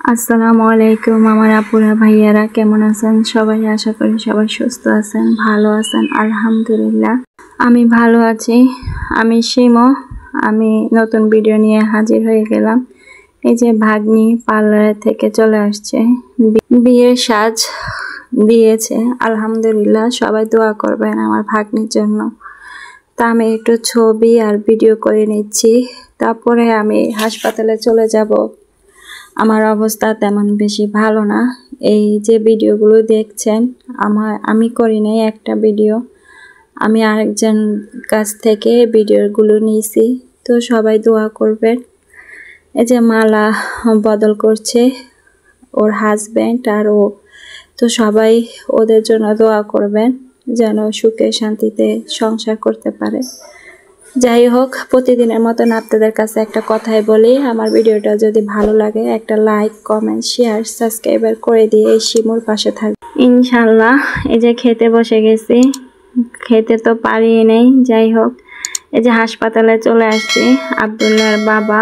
আসসালামু আলাইকুম আমার আপুরা ভাইয়ারা, কেমন আছেন সবাই? আশা করি সবাই সুস্থ আছেন, ভালো আছেন। আলহামদুলিল্লাহ আমি ভালো আছি। আমি শিমো, আমি নতুন ভিডিও নিয়ে হাজির হয়ে গেলাম। এই যে ভাগ্নি পার্লার থেকে চলে আসছে, বিয়ের সাজ দিয়েছে। আলহামদুলিল্লাহ, সবাই দোয়া করবেন আমার ভাগ্নির জন্য। তা আমি একটু ছবি আর ভিডিও করে নিচ্ছি, তারপরে আমি হাসপাতালে চলে যাব। আমার অবস্থা তেমন বেশি ভালো না। এই যে ভিডিওগুলো দেখছেন আমি করি নাই একটা ভিডিও, আমি আরেকজন কাছ থেকে ভিডিওগুলো নিয়েছি। তো সবাই দোয়া করবেন। এই যে মালা বদল করছে ওর হাজব্যান্ড আর ও, তো সবাই ওদের জন্য দোয়া করবেন যেন সুখে শান্তিতে সংসার করতে পারে। যাই হোক, প্রতিদিনের মতন আপনাদের কাছে একটা কথাই বলি, আমার ভিডিওটা যদি ভালো লাগে একটা লাইক, কমেন্ট, শেয়ার, সাবস্ক্রাইবার করে দিয়ে এই শিমুর পাশে থাকবে ইনশাল্লাহ। এই যে খেতে বসে গেছি, খেতে তো পারি নেই। যাই হোক, এই যে হাসপাতালে চলে আসছি। আব্দুল্লাহর বাবা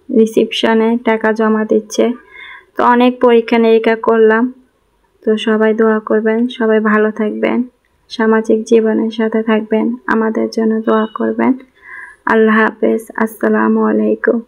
রিসিপশনে টাকা জমা দিচ্ছে। তো অনেক পরীক্ষা নিরীক্ষা করলাম। তো সবাই দোয়া করবেন, সবাই ভালো থাকবেন, সামাজিক জীবনের সাথে থাকবেন, আমাদের জন্য দোয়া করবেন। আল্লাহ হাফেজ, আসসালামু আলাইকুম।